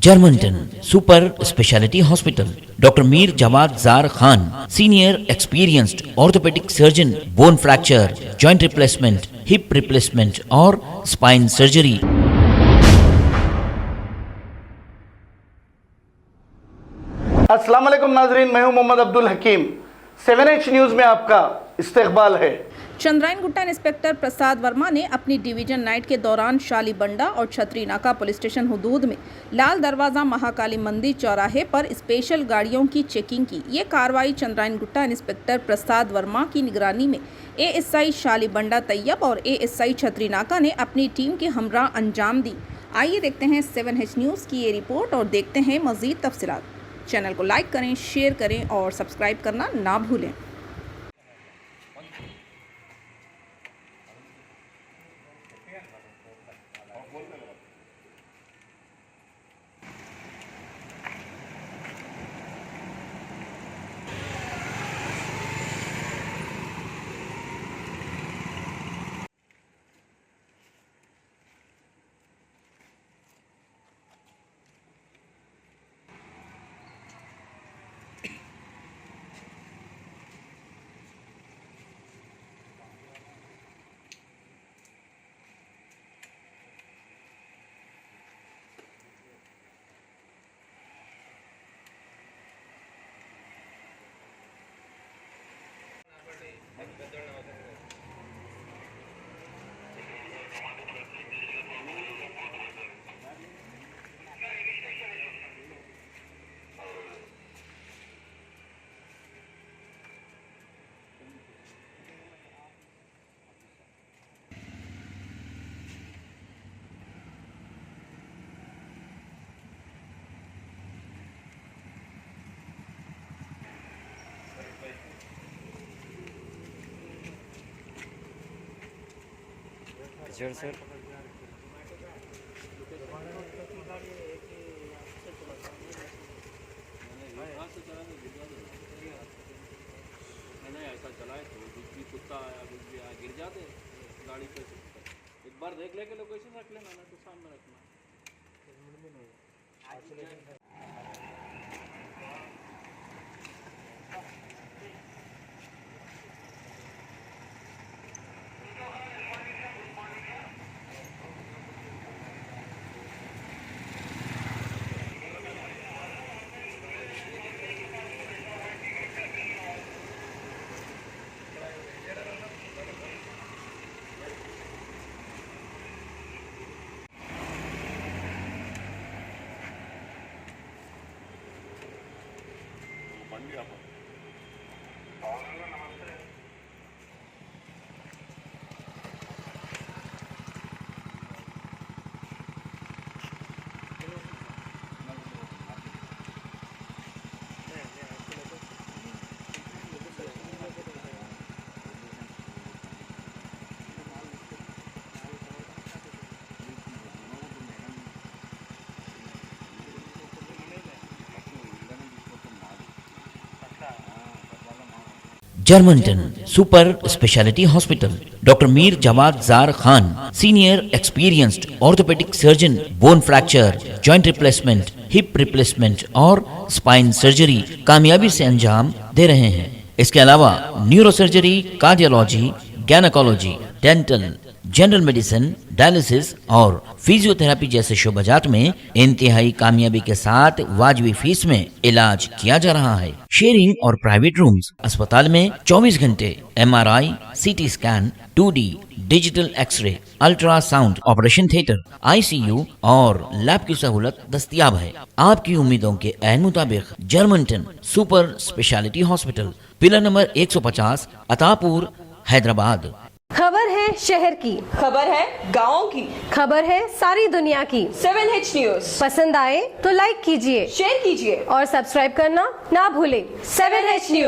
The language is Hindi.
Germanton super speciality hospital, doctor Mir Jawad Zar Khan, senior experienced orthopaedic surgeon, bone fracture, joint replacement, hip replacement और स्पाइन सर्जरी। अस्सलाम वालेकुम नाजरीन, मैं हूं मोहम्मद अब्दुल हकीम। 7H न्यूज़ में आपका इस्तकबाल है। चंद्रायन गुट्टा इंस्पेक्टर प्रसाद वर्मा ने अपनी डिवीजन नाइट के दौरान शालीबंडा और छतरी नाका पुलिस स्टेशन हुदूद में लाल दरवाज़ा महाकाली मंदिर चौराहे पर स्पेशल गाड़ियों की चेकिंग की। ये कार्रवाई चंद्रायन गुट्टा इंस्पेक्टर प्रसाद वर्मा की निगरानी में ASI शालीबंडा तैयब और ASI छतरी नाका ने अपनी टीम के हमरा अंजाम दी। आइए देखते हैं 7H न्यूज़ की ये रिपोर्ट और देखते हैं मज़ीद तफसीलात। चैनल को लाइक करें, शेयर करें और सब्सक्राइब करना ना भूलें। सर सर ऐसा चलाए तो भी कुत्ता आया गिर जाते गाड़ी पे। एक बार देख लेके लोकेशन रख लेना, ना तो सामने रखना। Germanten super speciality hospital, doctor Mir Jawad Zar Khan, senior experienced orthopaedic surgeon, bone fracture, joint replacement, hip replacement और स्पाइन सर्जरी कामयाबी से अंजाम दे रहे हैं। इसके अलावा neuro surgery, cardiology, gynaecology, dental, general medicine, dialysis और फिजियोथेरेपी जैसे शोबाजात में इंतहाई कामयाबी के साथ वाजबी फीस में इलाज किया जा रहा है। शेयरिंग और प्राइवेट रूम्स, अस्पताल में 24 घंटे MRI, CT scan, 2D digital x ray, ultrasound, operation theatre, ICU और लैब की सहूलत दस्तयाब है। आपकी उम्मीदों के ऐन मुताबिक Germanten super speciality hospital, pillar number 150, Attapur, Hyderabad. खबर है शहर की, खबर है गाँव की, खबर है सारी दुनिया की। 7H न्यूज़ पसंद आए तो लाइक कीजिए, शेयर कीजिए और सब्सक्राइब करना ना भूलें। 7H news.